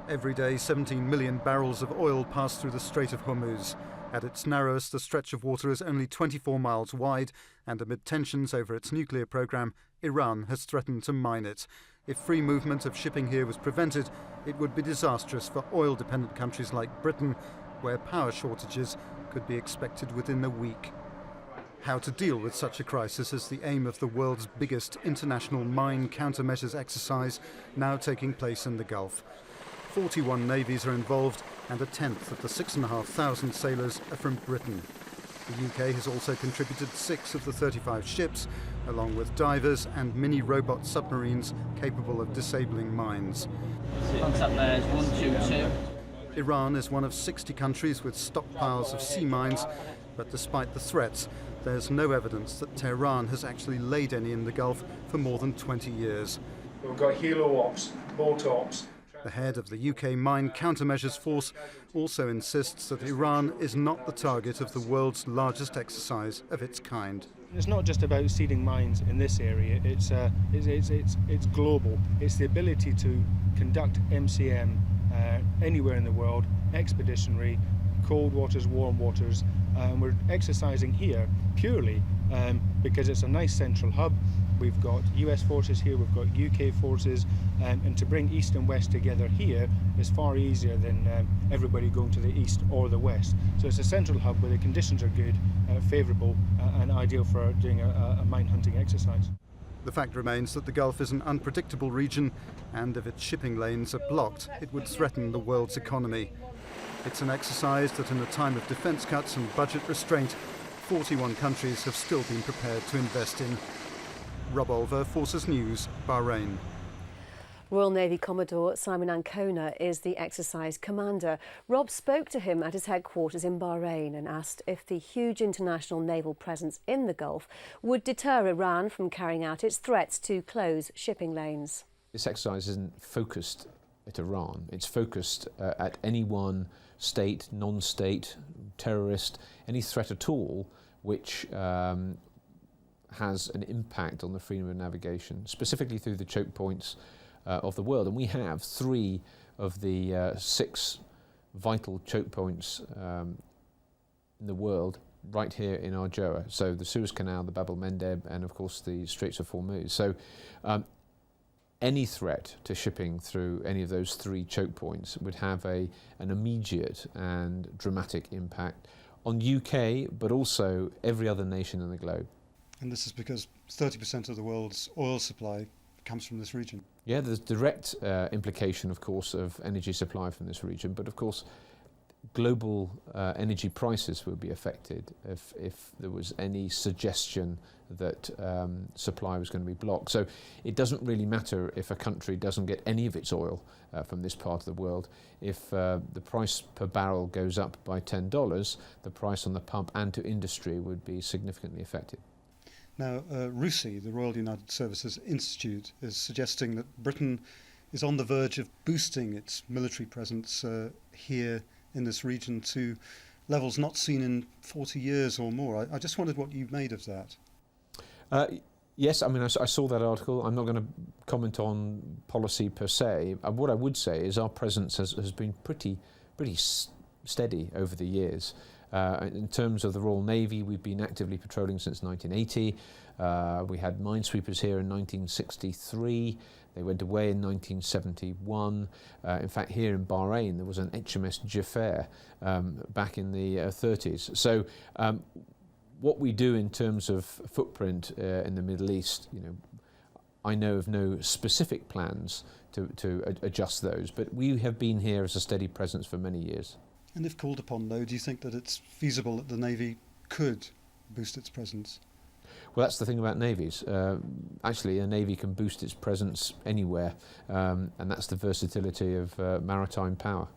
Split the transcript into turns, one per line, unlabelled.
Every day, 17 million barrels of oil pass through the Strait of Hormuz. At its narrowest, the stretch of water is only 24 miles wide, and amid tensions over its nuclear program, Iran has threatened to mine it. If free movement of shipping here was prevented, it would be disastrous for oil-dependent countries like Britain, where power shortages could be expected within a week. How to deal with such a crisis is the aim of the world's biggest international mine countermeasures exercise, now taking place in the Gulf. 41 navies are involved, and a tenth of the 6,500 sailors are from Britain. The UK has also contributed 6 of the 35 ships, along with divers and mini-robot submarines capable of disabling mines.
Contact there is 122.
Iran is one of 60 countries with stockpiles of sea mines, but despite the threats, there's no evidence that Tehran has actually laid any in the Gulf for more than 20 years.
We've got helo ops, boat ops.
The head of the UK Mine Countermeasures Force also insists that Iran is not the target of the world's largest exercise of its kind.
It's not just about seeding mines in this area, it's global. It's the ability to conduct MCM anywhere in the world, expeditionary, cold waters, warm waters. We're exercising here purely because it's a nice central hub. We've got US forces here, we've got UK forces, and to bring east and west together here is far easier than everybody going to the east or the west. So it's a central hub where the conditions are good, favourable, and ideal for doing a mine hunting exercise.
The fact remains that the Gulf is an unpredictable region, and if its shipping lanes are blocked, it would threaten the world's economy. It's an exercise that in a time of defence cuts and budget restraint, 41 countries have still been prepared to invest in. Rob Olver, Forces News, Bahrain.
Royal Navy Commodore Simon Ancona is the exercise commander. Rob spoke to him at his headquarters in Bahrain and asked if the huge international naval presence in the Gulf would deter Iran from carrying out its threats to close shipping lanes.
This exercise isn't focused at Iran. It's focused at any one state, non-state, terrorist, any threat at all which has an impact on the freedom of navigation, specifically through the choke points of the world. And we have 3 of the 6 vital choke points in the world right here in our JOA. So the Suez Canal, the Bab el-Mandeb, and of course the Straits of Hormuz. So any threat to shipping through any of those 3 choke points would have an immediate and dramatic impact on UK, but also every other nation in the globe.
And this is because 30% of the world's oil supply comes from this region.
Yeah, there's direct implication, of course, of energy supply from this region, but of course global energy prices will be affected if there was any suggestion that supply was going to be blocked. So it doesn't really matter if a country doesn't get any of its oil from this part of the world. If the price per barrel goes up by $10, the price on the pump and to industry would be significantly affected.
Now, RUSI, the Royal United Services Institute, is suggesting that Britain is on the verge of boosting its military presence here in this region to levels not seen in 40 years or more. I just wondered what you made of that.
Yes, I mean, I saw that article. I'm not going to comment on policy per se. What I would say is our presence has been pretty steady over the years. In terms of the Royal Navy, we've been actively patrolling since 1980. We had minesweepers here in 1963. They went away in 1971. In fact, here in Bahrain, there was an HMS Jafar back in the 30s. So what we do in terms of footprint in the Middle East, I know of no specific plans to adjust those, but we have been here as a steady presence for many years.
And if called upon, though, do you think that it's feasible that the Navy could boost its presence?
Well, that's the thing about navies. Actually, a navy can boost its presence anywhere, and that's the versatility of maritime power.